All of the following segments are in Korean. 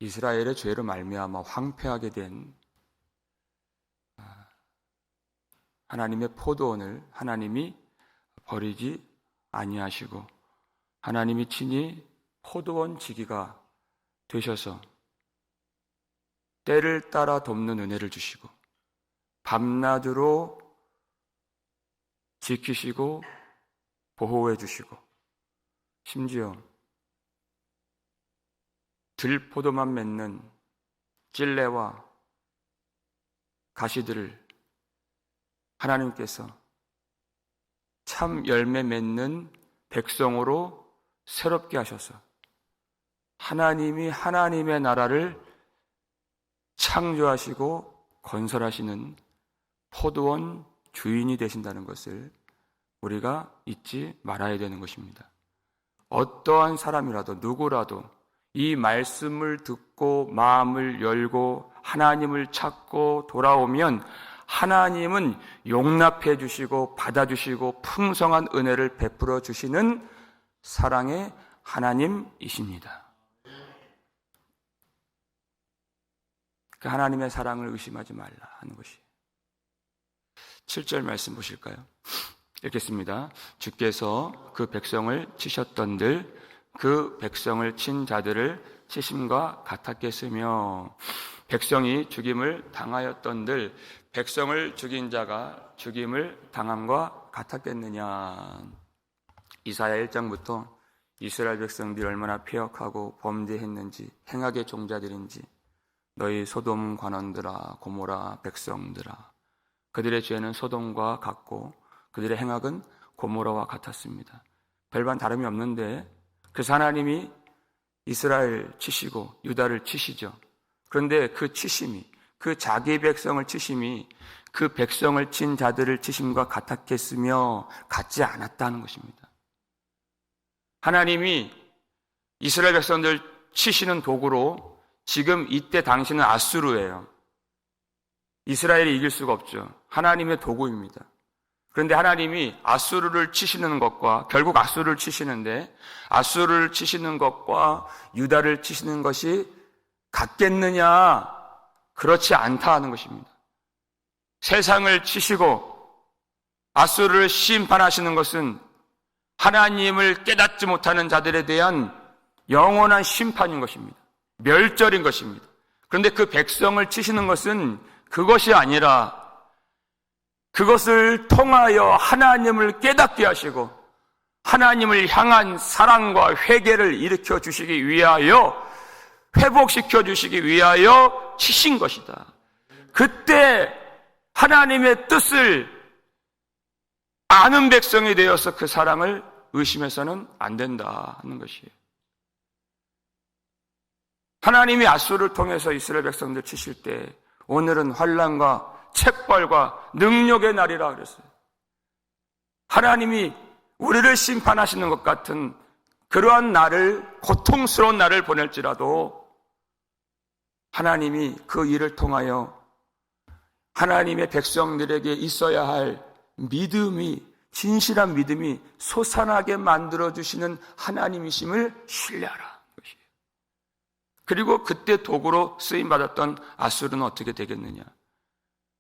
이스라엘의 죄로 말미암아 황폐하게 된 하나님의 포도원을 하나님이 버리지 아니하시고 하나님이 친히 포도원 지기가 되셔서 때를 따라 돕는 은혜를 주시고 밤낮으로 지키시고 보호해 주시고 심지어 들포도만 맺는 찔레와 가시들을 하나님께서 참 열매 맺는 백성으로 새롭게 하셔서 하나님이 하나님의 나라를 창조하시고 건설하시는 포도원 주인이 되신다는 것을 우리가 잊지 말아야 되는 것입니다. 어떠한 사람이라도 누구라도 이 말씀을 듣고 마음을 열고 하나님을 찾고 돌아오면 하나님은 용납해 주시고 받아주시고 풍성한 은혜를 베풀어 주시는 사랑의 하나님이십니다. 그 하나님의 사랑을 의심하지 말라 하는 것이 7절 말씀 보실까요? 읽겠습니다. 주께서 그 백성을 치셨던들 그 백성을 친 자들을 치심과 같았겠으며 백성이 죽임을 당하였던들 백성을 죽인 자가 죽임을 당함과 같았겠느냐. 이사야 1장부터 이스라엘 백성들이 얼마나 폐역하고 범죄했는지 행악의 종자들인지 너희 소돔 관원들아 고모라 백성들아 그들의 죄는 소돔과 같고 그들의 행악은 고모라와 같았습니다. 별반 다름이 없는데 그래서 하나님이 이스라엘 치시고 유다를 치시죠. 그런데 그 치심이 그 자기 백성을 치심이 그 백성을 친 자들을 치심과 같았겠으며 같지 않았다는 것입니다. 하나님이 이스라엘 백성들 치시는 도구로 지금 이때 당시는 아수르예요. 이스라엘이 이길 수가 없죠. 하나님의 도구입니다. 그런데 하나님이 아수르를 치시는 것과 결국 아수르를 치시는데 아수르를 치시는 것과 유다를 치시는 것이 같겠느냐? 그렇지 않다 하는 것입니다. 세상을 치시고 아수르를 심판하시는 것은 하나님을 깨닫지 못하는 자들에 대한 영원한 심판인 것입니다. 멸절인 것입니다. 그런데 그 백성을 치시는 것은 그것이 아니라 그것을 통하여 하나님을 깨닫게 하시고 하나님을 향한 사랑과 회개를 일으켜 주시기 위하여 회복시켜 주시기 위하여 치신 것이다. 그때 하나님의 뜻을 아는 백성이 되어서 그 사랑을 의심해서는 안 된다 하는 것이에요. 하나님이 아수를 통해서 이스라엘 백성들 치실 때 오늘은 환난과 책벌과 능력의 날이라 그랬어요. 하나님이 우리를 심판하시는 것 같은 그러한 날을, 고통스러운 날을 보낼지라도 하나님이 그 일을 통하여 하나님의 백성들에게 있어야 할 믿음이, 진실한 믿음이 솟아나게 만들어주시는 하나님이심을 신뢰하라. 그리고 그때 도구로 쓰임받았던 아수르는 어떻게 되겠느냐.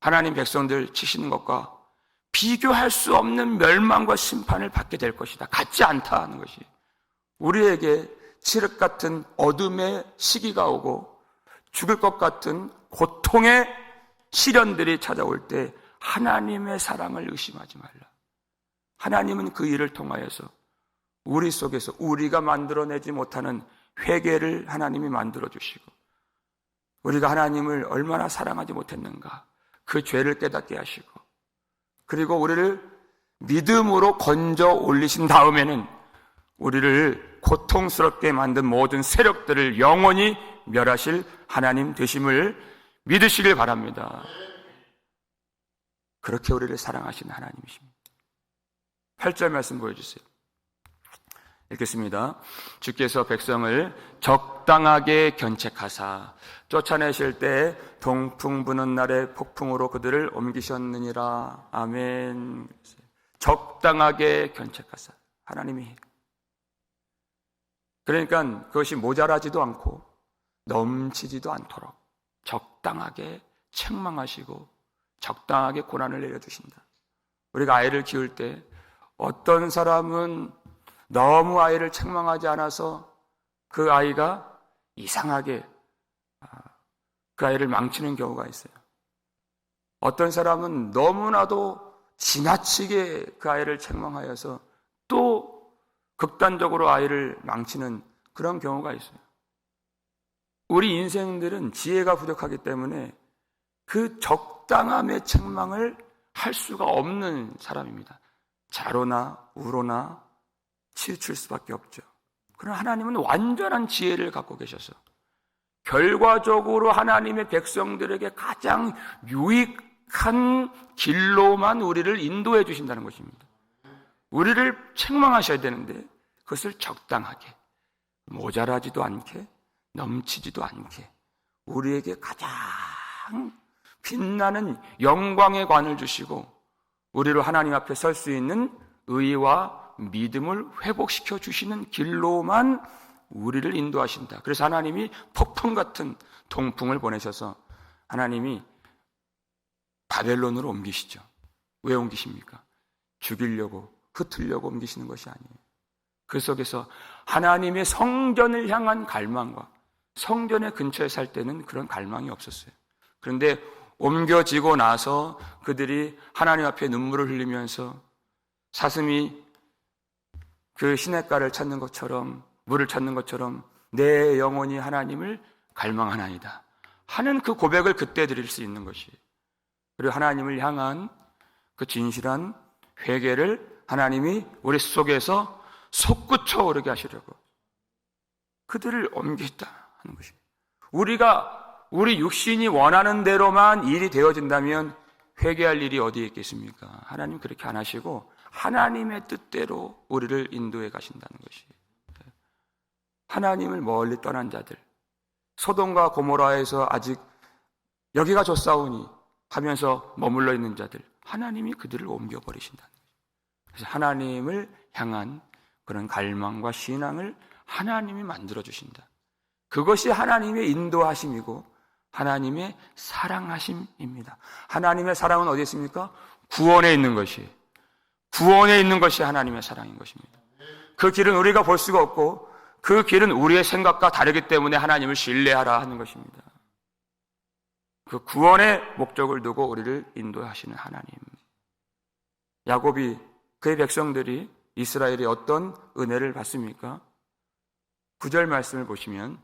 하나님 백성들 치시는 것과 비교할 수 없는 멸망과 심판을 받게 될 것이다. 같지 않다 하는 것이. 우리에게 칠흑 같은 어둠의 시기가 오고 죽을 것 같은 고통의 시련들이 찾아올 때 하나님의 사랑을 의심하지 말라. 하나님은 그 일을 통하여서 우리 속에서 우리가 만들어내지 못하는 회개를 하나님이 만들어주시고 우리가 하나님을 얼마나 사랑하지 못했는가 그 죄를 깨닫게 하시고 그리고 우리를 믿음으로 건져 올리신 다음에는 우리를 고통스럽게 만든 모든 세력들을 영원히 멸하실 하나님 되심을 믿으시길 바랍니다. 그렇게 우리를 사랑하시는 하나님이십니다. 8절 말씀 보여주세요. 읽겠습니다. 주께서 백성을 적당하게 견책하사 쫓아내실 때 동풍 부는 날에 폭풍으로 그들을 옮기셨느니라. 아멘. 적당하게 견책하사. 하나님이. 그러니까 그것이 모자라지도 않고 넘치지도 않도록 적당하게 책망하시고 적당하게 고난을 내려주신다. 우리가 아이를 키울 때 어떤 사람은 너무 아이를 책망하지 않아서 그 아이가 이상하게 그 아이를 망치는 경우가 있어요. 어떤 사람은 너무나도 지나치게 그 아이를 책망하여서 또 극단적으로 아이를 망치는 그런 경우가 있어요. 우리 인생들은 지혜가 부족하기 때문에 그 적당함의 책망을 할 수가 없는 사람입니다. 좌로나 우로나 치우칠 수밖에 없죠. 그러나 하나님은 완전한 지혜를 갖고 계셔서 결과적으로 하나님의 백성들에게 가장 유익한 길로만 우리를 인도해 주신다는 것입니다. 우리를 책망하셔야 되는데 그것을 적당하게, 모자라지도 않게, 넘치지도 않게 우리에게 가장 빛나는 영광의 관을 주시고 우리로 하나님 앞에 설 수 있는 의와 믿음을 회복시켜 주시는 길로만 우리를 인도하신다. 그래서 하나님이 폭풍 같은 동풍을 보내셔서 하나님이 바벨론으로 옮기시죠. 왜 옮기십니까? 죽이려고, 흩으려고 옮기시는 것이 아니에요. 그 속에서 하나님의 성전을 향한 갈망과 성전의 근처에 살 때는 그런 갈망이 없었어요. 그런데 옮겨지고 나서 그들이 하나님 앞에 눈물을 흘리면서 사슴이 그 시냇가를 찾는 것처럼, 물을 찾는 것처럼 내 영혼이 하나님을 갈망하나이다 하는 그 고백을 그때 드릴 수 있는 것이에요. 그리고 하나님을 향한 그 진실한 회개를 하나님이 우리 속에서 솟구쳐 오르게 하시려고 그들을 옮기셨다 하는 것입니다. 우리 육신이 원하는 대로만 일이 되어진다면 회개할 일이 어디에 있겠습니까? 하나님 그렇게 안 하시고 하나님의 뜻대로 우리를 인도해 가신다는 것이에요. 하나님을 멀리 떠난 자들, 소돔과 고모라에서 아직 여기가 좋사오니 하면서 머물러 있는 자들, 하나님이 그들을 옮겨버리신다는 거예요. 그래서 하나님을 향한 그런 갈망과 신앙을 하나님이 만들어주신다. 그것이 하나님의 인도하심이고 하나님의 사랑하심입니다. 하나님의 사랑은 어디 있습니까? 구원에 있는 것이, 구원에 있는 것이 하나님의 사랑인 것입니다. 그 길은 우리가 볼 수가 없고 그 길은 우리의 생각과 다르기 때문에 하나님을 신뢰하라 하는 것입니다. 그 구원의 목적을 두고 우리를 인도하시는 하나님. 야곱이, 그의 백성들이, 이스라엘이 어떤 은혜를 받습니까? 9절 말씀을 보시면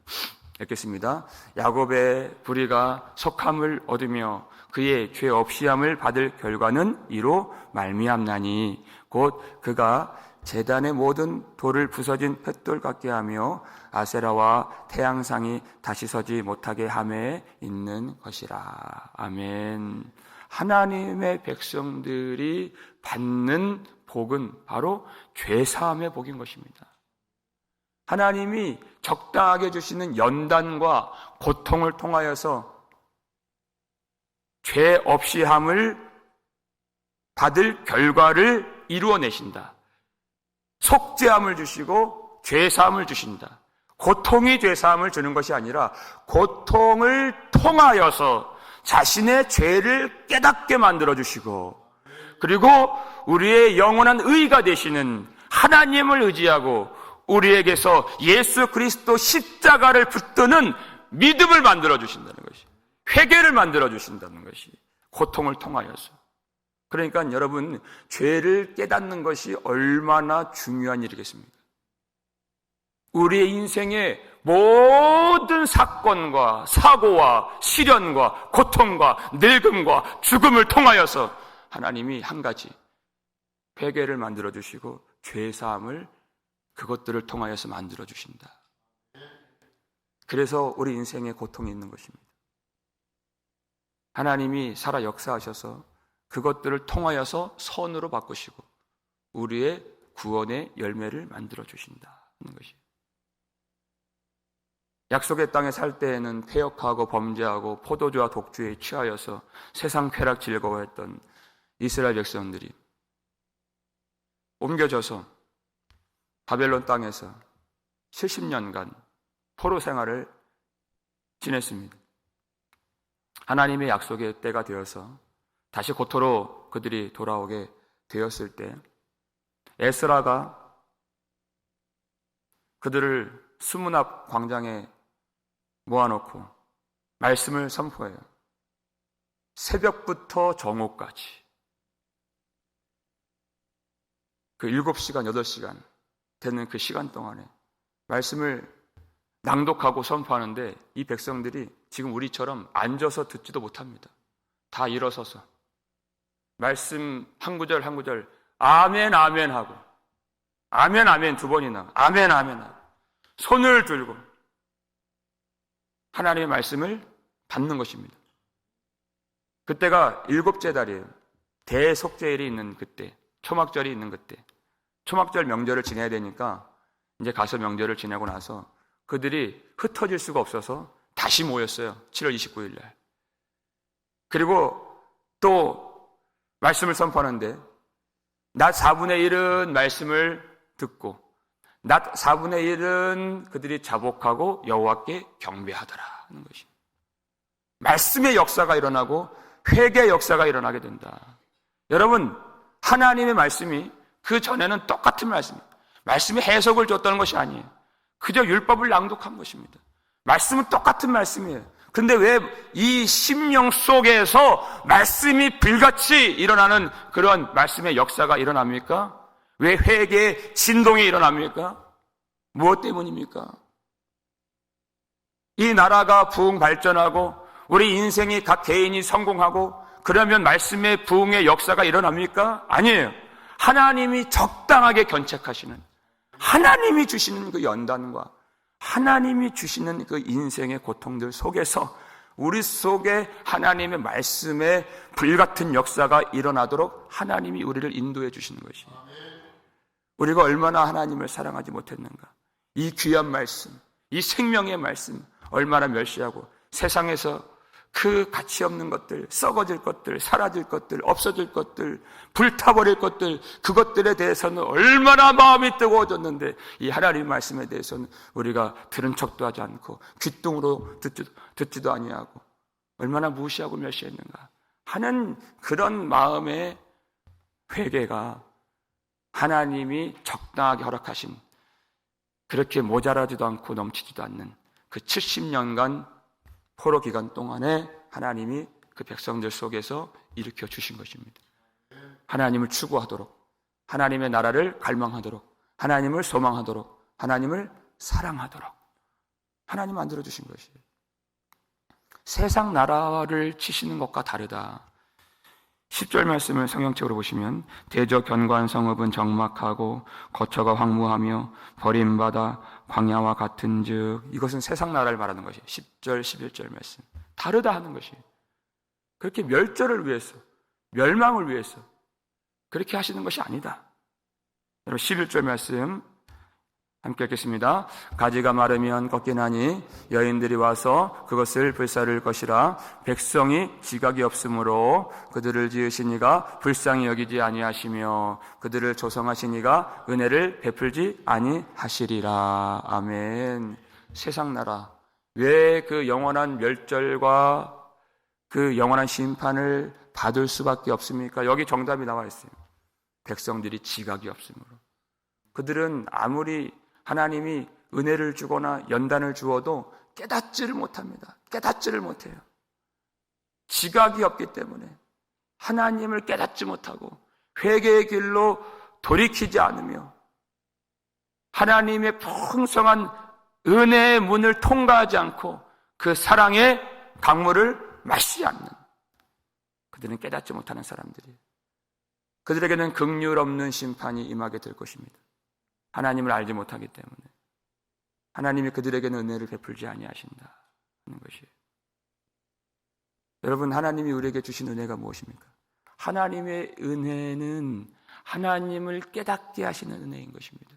읽겠습니다. 야곱의 불의가 속함을 얻으며 그의 죄 없이함을 받을 결과는 이로 말미암나니 곧 그가 제단의 모든 돌을 부서진 횃돌 같게 하며 아세라와 태양상이 다시 서지 못하게 함에 있는 것이라. 아멘. 하나님의 백성들이 받는 복은 바로 죄사함의 복인 것입니다. 하나님이 적당하게 주시는 연단과 고통을 통하여서 죄 없이 함을 받을 결과를 이루어내신다. 속죄함을 주시고 죄사함을 주신다. 고통이 죄사함을 주는 것이 아니라 고통을 통하여서 자신의 죄를 깨닫게 만들어주시고 그리고 우리의 영원한 의가 되시는 하나님을 의지하고 우리에게서 예수 그리스도 십자가를 붙드는 믿음을 만들어주신다는 것이, 회개를 만들어주신다는 것이 고통을 통하여서. 그러니까 여러분, 죄를 깨닫는 것이 얼마나 중요한 일이겠습니까? 우리의 인생의 모든 사건과 사고와 시련과 고통과 늙음과 죽음을 통하여서 하나님이 한 가지 회개를 만들어주시고 죄사함을 그것들을 통하여서 만들어주신다. 그래서 우리 인생에 고통이 있는 것입니다. 하나님이 살아 역사하셔서 그것들을 통하여서 선으로 바꾸시고 우리의 구원의 열매를 만들어주신다 하는 것이에요. 약속의 땅에 살 때에는 패역하고 범죄하고 포도주와 독주에 취하여서 세상 쾌락 즐거워했던 이스라엘 백성들이 옮겨져서 바벨론 땅에서 70년간 포로 생활을 지냈습니다. 하나님의 약속의 때가 되어서 다시 고토로 그들이 돌아오게 되었을 때 에스라가 그들을 수문 앞 광장에 모아놓고 말씀을 선포해요. 새벽부터 정오까지 그 7시간, 8시간 되는 그 시간 동안에 말씀을 낭독하고 선포하는데 이 백성들이 지금 우리처럼 앉아서 듣지도 못합니다. 다 일어서서 말씀 한 구절 한 구절 아멘 아멘 하고 아멘 아멘 2번이나 아멘 아멘 하고 손을 들고 하나님의 말씀을 받는 것입니다. 그때가 7째 달이에요. 대속죄일이 있는 그때, 초막절이 있는 그때. 초막절 명절을 지내야 되니까 이제 가서 명절을 지내고 나서 그들이 흩어질 수가 없어서 다시 모였어요. 7월 29일 날. 그리고 또 말씀을 선포하는데 낮 4분의 1은 말씀을 듣고 낮 4분의 1은 그들이 자복하고 여호와께 경배하더라 하는 것입니다. 말씀의 역사가 일어나고 회개의 역사가 일어나게 된다. 여러분, 하나님의 말씀이 그 전에는 똑같은 말씀입니다. 말씀의 해석을 줬다는 것이 아니에요. 그저 율법을 낭독한 것입니다. 말씀은 똑같은 말씀이에요. 근데 왜 이 심령 속에서 말씀이 불같이 일어나는 그런 말씀의 역사가 일어납니까? 왜 회개의 진동이 일어납니까? 무엇 때문입니까? 이 나라가 부흥 발전하고 우리 인생이 각 개인이 성공하고 그러면 말씀의 부흥의 역사가 일어납니까? 아니에요. 하나님이 적당하게 견책하시는, 하나님이 주시는 그 연단과 하나님이 주시는 그 인생의 고통들 속에서 우리 속에 하나님의 말씀의 불같은 역사가 일어나도록 하나님이 우리를 인도해 주시는 것이에요. 우리가 얼마나 하나님을 사랑하지 못했는가. 이 귀한 말씀, 이 생명의 말씀 얼마나 멸시하고 세상에서 그 가치 없는 것들, 썩어질 것들, 사라질 것들, 없어질 것들, 불타버릴 것들, 그것들에 대해서는 얼마나 마음이 뜨거워졌는데 이 하나님의 말씀에 대해서는 우리가 들은 척도 하지 않고 귓등으로 듣지도 아니하고 얼마나 무시하고 멸시했는가 하는 그런 마음의 회개가 하나님이 적당하게 허락하신 그렇게 모자라지도 않고 넘치지도 않는 그 70년간 포로 기간 동안에 하나님이 그 백성들 속에서 일으켜 주신 것입니다. 하나님을 추구하도록, 하나님의 나라를 갈망하도록, 하나님을 소망하도록, 하나님을 사랑하도록 하나님 만들어 주신 것이에요. 세상 나라를 치시는 것과 다르다. 10절 말씀을 성경책으로 보시면 대저 견고한 성읍은 적막하고 거처가 황무하며 버림받아 광야와 같은즉 이것은 세상 나라를 말하는 것이에요. 10절 11절 말씀 다르다 하는 것이에요. 그렇게 멸절을 위해서 멸망을 위해서 그렇게 하시는 것이 아니다. 여러분 11절 말씀 함께 읽겠습니다. 가지가 마르면 꺾이나니 여인들이 와서 그것을 불사를 것이라. 백성이 지각이 없으므로 그들을 지으신 이가 불쌍히 여기지 아니하시며 그들을 조성하신 이가 은혜를 베풀지 아니하시리라. 아멘. 세상 나라 왜 그 영원한 멸절과 그 영원한 심판을 받을 수밖에 없습니까? 여기 정답이 나와 있어요. 백성들이 지각이 없으므로. 그들은 아무리 하나님이 은혜를 주거나 연단을 주어도 깨닫지를 못합니다. 깨닫지를 못해요. 지각이 없기 때문에 하나님을 깨닫지 못하고 회개의 길로 돌이키지 않으며 하나님의 풍성한 은혜의 문을 통과하지 않고 그 사랑의 강물을 마시지 않는 그들은 깨닫지 못하는 사람들이에요. 그들에게는 긍휼 없는 심판이 임하게 될 것입니다. 하나님을 알지 못하기 때문에 하나님이 그들에게는 은혜를 베풀지 아니하신다 하는 것이에요. 여러분, 하나님이 우리에게 주신 은혜가 무엇입니까? 하나님의 은혜는 하나님을 깨닫게 하시는 은혜인 것입니다.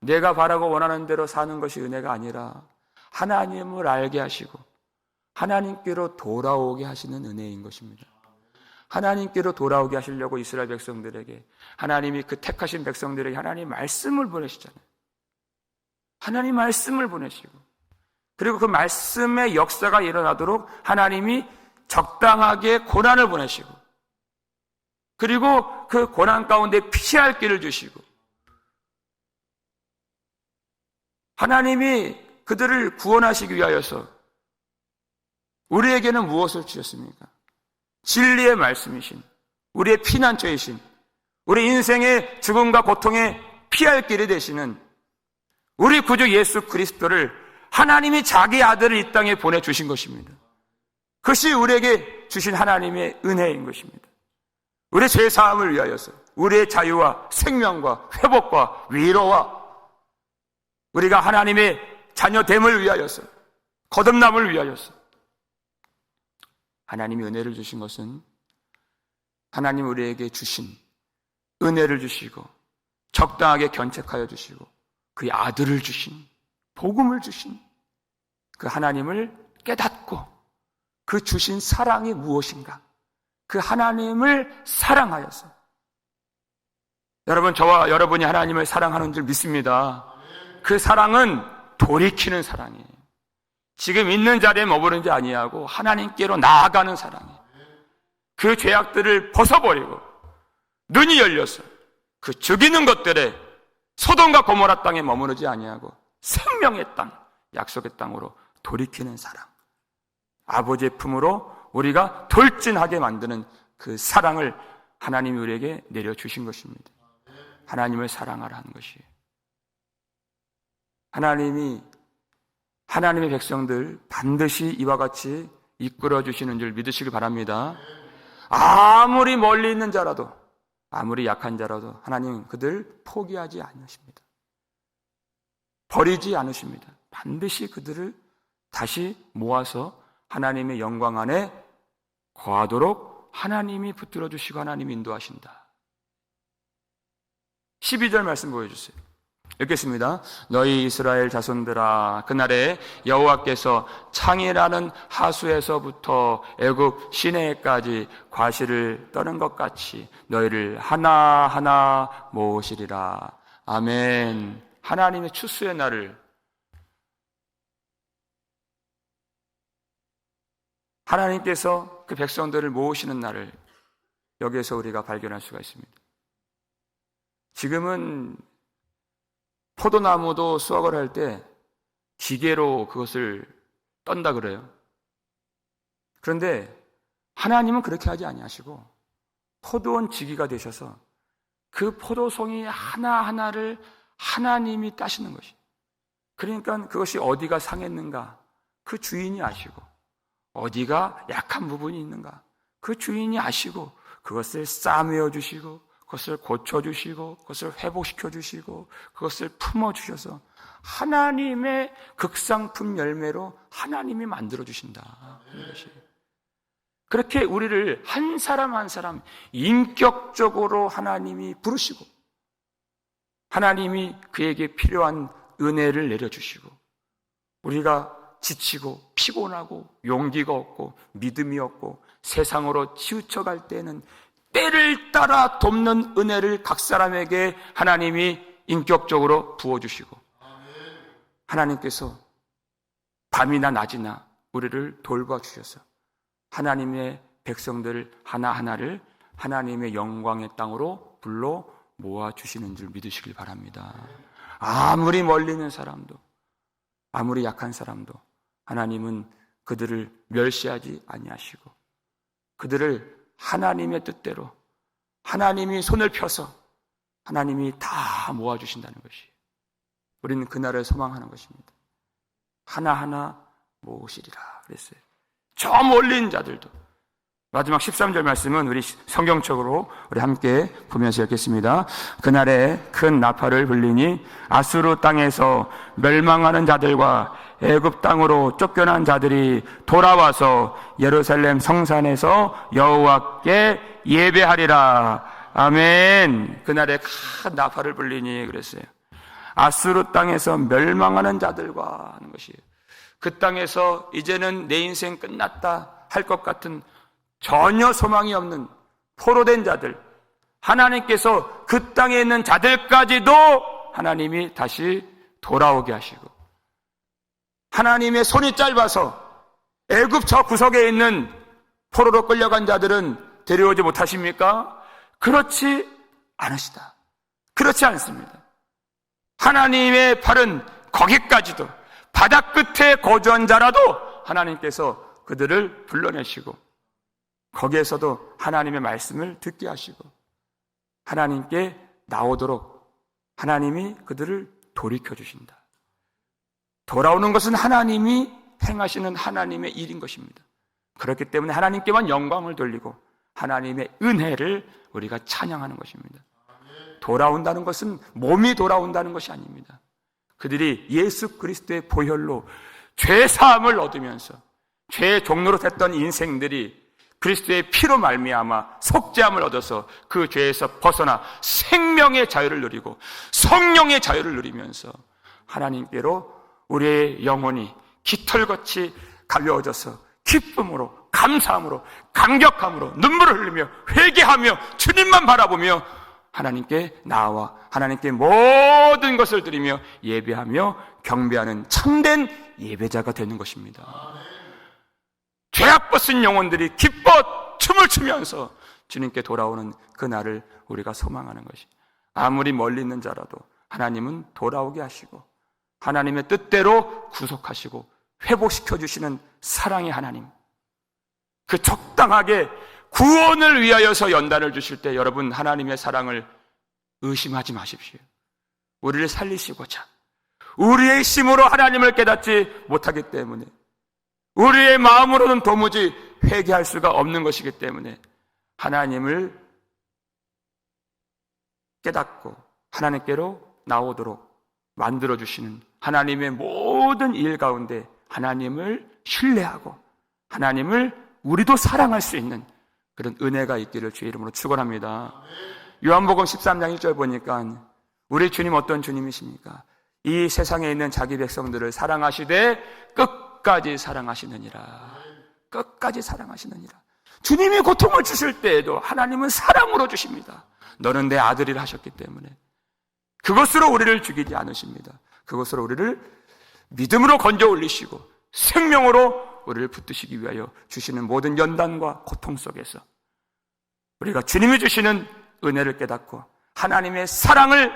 내가 바라고 원하는 대로 사는 것이 은혜가 아니라 하나님을 알게 하시고 하나님께로 돌아오게 하시는 은혜인 것입니다. 하나님께로 돌아오게 하시려고 이스라엘 백성들에게 하나님이 그 택하신 백성들에게 하나님 말씀을 보내시잖아요. 하나님 말씀을 보내시고 그리고 그 말씀의 역사가 일어나도록 하나님이 적당하게 고난을 보내시고, 그리고 그 고난 가운데 피할 길을 주시고, 하나님이 그들을 구원하시기 위하여서 우리에게는 무엇을 주셨습니까? 진리의 말씀이신, 우리의 피난처이신, 우리 인생의 죽음과 고통에 피할 길이 되시는 우리 구주 예수 그리스도를 하나님이 자기 아들을 이 땅에 보내주신 것입니다. 그것이 우리에게 주신 하나님의 은혜인 것입니다. 우리의 죄사함을 위하여서, 우리의 자유와 생명과 회복과 위로와 우리가 하나님의 자녀됨을 위하여서, 거듭남을 위하여서 하나님이 은혜를 주신 것은 하나님 우리에게 주신 은혜를 주시고 적당하게 견책하여 주시고 그의 아들을 주신, 복음을 주신 그 하나님을 깨닫고 그 주신 사랑이 무엇인가, 그 하나님을 사랑하여서, 여러분, 저와 여러분이 하나님을 사랑하는 줄 믿습니다. 그 사랑은 돌이키는 사랑이에요. 지금 있는 자리에 머무르는지 아니하고 하나님께로 나아가는 사랑이에요. 그 죄악들을 벗어버리고 눈이 열려서 그 죽이는 것들에 소돔과 고모라 땅에 머무르지 아니하고 생명의 땅, 약속의 땅으로 돌이키는 사랑, 아버지의 품으로 우리가 돌진하게 만드는 그 사랑을 하나님이 우리에게 내려주신 것입니다. 하나님을 사랑하라 하는 것이에요. 하나님이 하나님의 백성들 반드시 이와 같이 이끌어 주시는 줄 믿으시기 바랍니다. 아무리 멀리 있는 자라도, 아무리 약한 자라도 하나님 그들 포기하지 않으십니다. 버리지 않으십니다. 반드시 그들을 다시 모아서 하나님의 영광 안에 거하도록 하나님이 붙들어 주시고 하나님이 인도하신다. 12절 말씀 보여주세요. 읽겠습니다. 너희 이스라엘 자손들아, 그날에 여호와께서 창이라는 하수에서부터 애굽 시내까지 과실을 떠는 것 같이 너희를 하나하나 모으시리라. 아멘. 하나님의 추수의 날을, 하나님께서 그 백성들을 모으시는 날을 여기에서 우리가 발견할 수가 있습니다. 지금은 포도나무도 수확을 할 때 기계로 그것을 떤다 그래요. 그런데 하나님은 그렇게 하지 아니하시고 포도원 지기가 되셔서 그 포도송이 하나하나를 하나님이 따시는 것이. 그러니까 그것이 어디가 상했는가 그 주인이 아시고, 어디가 약한 부분이 있는가 그 주인이 아시고, 그것을 싸매어 주시고 그것을 고쳐주시고 그것을 회복시켜주시고 그것을 품어주셔서 하나님의 극상품 열매로 하나님이 만들어주신다. 그렇게 우리를 한 사람 한 사람 인격적으로 하나님이 부르시고 하나님이 그에게 필요한 은혜를 내려주시고, 우리가 지치고 피곤하고 용기가 없고 믿음이 없고 세상으로 치우쳐갈 때는 때를 따라 돕는 은혜를 각 사람에게 하나님이 인격적으로 부어주시고, 하나님께서 밤이나 낮이나 우리를 돌봐주셔서 하나님의 백성들 하나하나를 하나님의 영광의 땅으로 불러 모아주시는 줄 믿으시길 바랍니다. 아무리 멀리 있는 사람도, 아무리 약한 사람도 하나님은 그들을 멸시하지 아니하시고 그들을 하나님의 뜻대로 하나님이 손을 펴서 하나님이 다 모아주신다는 것이, 우리는 그날을 소망하는 것입니다. 하나하나 모으시리라 그랬어요. 저 멀리 있는 자들도. 마지막 13절 말씀은 우리 성경적으로 우리 함께 보면서 읽겠습니다. 그날에 큰 나팔을 불리니 아수르 땅에서 멸망하는 자들과 애굽 땅으로 쫓겨난 자들이 돌아와서 예루살렘 성산에서 여호와께 예배하리라. 아멘. 그날에 큰 나팔을 불리니 그랬어요. 아수르 땅에서 멸망하는 자들과 하는 것이에요. 그 땅에서 이제는 내 인생 끝났다 할 것 같은 전혀 소망이 없는 포로된 자들, 하나님께서 그 땅에 있는 자들까지도 하나님이 다시 돌아오게 하시고 하나님의 손이 짧아서 애굽 저 구석에 있는 포로로 끌려간 자들은 데려오지 못하십니까? 그렇지 않으시다. 그렇지 않습니다. 하나님의 발은 거기까지도, 바다 끝에 거주한 자라도 하나님께서 그들을 불러내시고 거기에서도 하나님의 말씀을 듣게 하시고 하나님께 나오도록 하나님이 그들을 돌이켜 주신다. 돌아오는 것은 하나님이 행하시는 하나님의 일인 것입니다. 그렇기 때문에 하나님께만 영광을 돌리고 하나님의 은혜를 우리가 찬양하는 것입니다. 돌아온다는 것은 몸이 돌아온다는 것이 아닙니다. 그들이 예수 그리스도의 보혈로 죄 사함을 얻으면서 죄의 종로로 됐던 인생들이 그리스도의 피로 말미암아 속죄함을 얻어서 그 죄에서 벗어나 생명의 자유를 누리고 성령의 자유를 누리면서 하나님께로 우리의 영혼이 깃털같이 가벼워져서 기쁨으로, 감사함으로, 감격함으로 눈물을 흘리며 회개하며 주님만 바라보며 하나님께 나아와 하나님께 모든 것을 드리며 예배하며 경배하는 참된 예배자가 되는 것입니다. 죄악 벗은 영혼들이 기뻐 춤을 추면서 주님께 돌아오는 그날을 우리가 소망하는 것이, 아무리 멀리 있는 자라도 하나님은 돌아오게 하시고 하나님의 뜻대로 구속하시고 회복시켜 주시는 사랑의 하나님, 그 적당하게 구원을 위하여서 연단을 주실 때 여러분 하나님의 사랑을 의심하지 마십시오. 우리를 살리시고자 우리의 힘으로 하나님을 깨닫지 못하기 때문에, 우리의 마음으로는 도무지 회개할 수가 없는 것이기 때문에 하나님을 깨닫고 하나님께로 나오도록 만들어주시는 하나님의 모든 일 가운데 하나님을 신뢰하고 하나님을 우리도 사랑할 수 있는 그런 은혜가 있기를 주의 이름으로 축원합니다. 요한복음 13장 1절 보니까 우리 주님 어떤 주님이십니까? 이 세상에 있는 자기 백성들을 사랑하시되 끝까지 사랑하시느니라. 끝까지 사랑하시느니라. 주님이 고통을 주실 때에도 하나님은 사랑으로 주십니다. 너는 내 아들이라 하셨기 때문에 그것으로 우리를 죽이지 않으십니다. 그것으로 우리를 믿음으로 건져 올리시고 생명으로 우리를 붙드시기 위하여 주시는 모든 연단과 고통 속에서 우리가 주님이 주시는 은혜를 깨닫고 하나님의 사랑을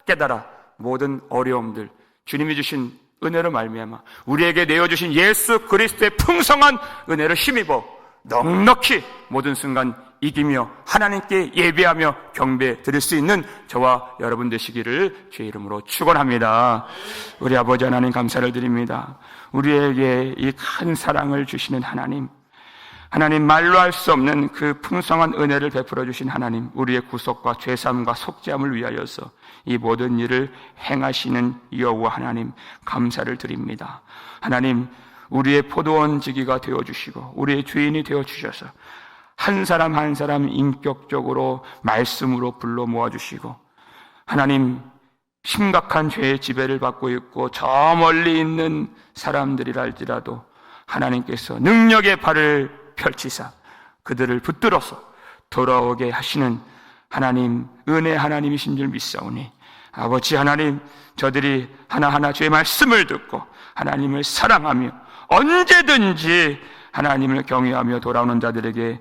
깨달아 모든 어려움들, 주님이 주신 은혜로 말미암아 우리에게 내어주신 예수 그리스도의 풍성한 은혜를 힘입어 넉넉히 모든 순간 이기며 하나님께 예배하며 경배 드릴 수 있는 저와 여러분 되시기를 주의 이름으로 축원합니다. 우리 아버지 하나님 감사를 드립니다. 우리에게 이 큰 사랑을 주시는 하나님, 하나님 말로 할 수 없는 그 풍성한 은혜를 베풀어 주신 하나님, 우리의 구속과 죄사함과 속죄함을 위하여서 이 모든 일을 행하시는 여호와 하나님 감사를 드립니다. 하나님, 우리의 포도원지기가 되어주시고 우리의 주인이 되어주셔서 한 사람 한 사람 인격적으로 말씀으로 불러 모아주시고 하나님, 심각한 죄의 지배를 받고 있고 저 멀리 있는 사람들이랄지라도 하나님께서 능력의 발을 펼치사 그들을 붙들어서 돌아오게 하시는 하나님, 은혜 하나님이신 줄 믿사오니 아버지 하나님, 저들이 하나하나 주의 말씀을 듣고 하나님을 사랑하며 언제든지 하나님을 경외하며 돌아오는 자들에게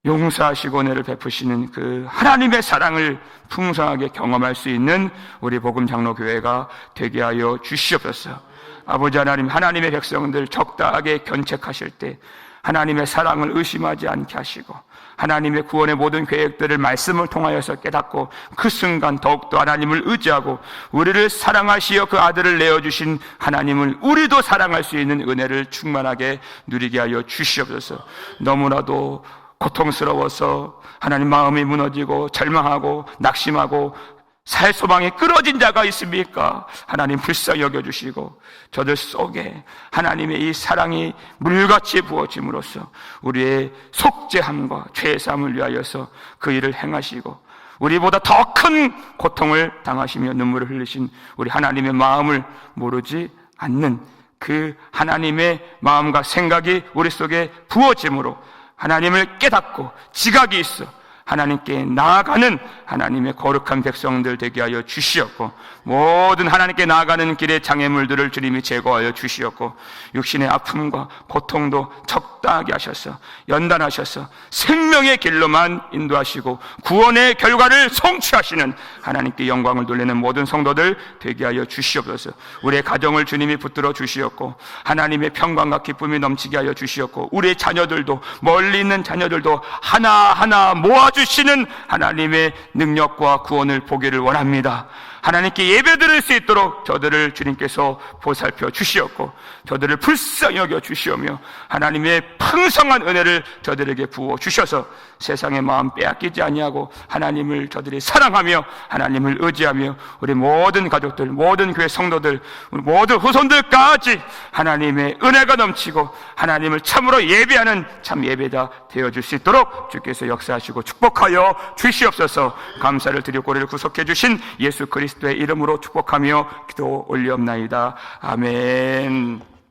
용서하시고 은혜를 베푸시는 그 하나님의 사랑을 풍성하게 경험할 수 있는 우리 복음장로교회가 되게 하여 주시옵소서. 아버지 하나님, 하나님의 백성들 적당하게 견책하실 때 하나님의 사랑을 의심하지 않게 하시고 하나님의 구원의 모든 계획들을 말씀을 통하여서 깨닫고 그 순간 더욱더 하나님을 의지하고 우리를 사랑하시어 그 아들을 내어주신 하나님을 우리도 사랑할 수 있는 은혜를 충만하게 누리게 하여 주시옵소서. 너무나도 고통스러워서 하나님 마음이 무너지고 절망하고 낙심하고 살 소망이 끊어진 자가 있습니까? 하나님 불쌍히 여겨주시고 저들 속에 하나님의 이 사랑이 물같이 부어짐으로써 우리의 속죄함과 죄사함을 위하여서 그 일을 행하시고 우리보다 더 큰 고통을 당하시며 눈물을 흘리신 우리 하나님의 마음을 모르지 않는 그 하나님의 마음과 생각이 우리 속에 부어짐으로 하나님을 깨닫고 지각이 있어 하나님께 나아가는 하나님의 거룩한 백성들 되게 하여 주시었고, 모든 하나님께 나아가는 길의 장애물들을 주님이 제거하여 주시었고, 육신의 아픔과 고통도 적당하게 하셔서 연단하셔서 생명의 길로만 인도하시고 구원의 결과를 성취하시는 하나님께 영광을 돌리는 모든 성도들 되게 하여 주시옵소서. 우리의 가정을 주님이 붙들어 주시었고, 하나님의 평강과 기쁨이 넘치게 하여 주시었고, 우리의 자녀들도, 멀리 있는 자녀들도 하나하나 모아주시는 하나님의 능력과 구원을 보기를 원합니다. 하나님께 예배드릴 수 있도록 저들을 주님께서 보살펴 주시었고, 저들을 불쌍히 여겨 주시오며, 하나님의 풍성한 은혜를 저들에게 부어 주셔서 세상의 마음 빼앗기지 아니하고 하나님을 저들이 사랑하며 하나님을 의지하며, 우리 모든 가족들, 모든 교회 성도들, 우리 모든 후손들까지 하나님의 은혜가 넘치고 하나님을 참으로 예배하는 참 예배다 되어줄 수 있도록 주께서 역사하시고 축복하여 주시옵소서. 감사를 드리고 우리를 구속해 주신 예수 그리스도의 이름으로 축복하며 기도 올리옵나이다. 아멘.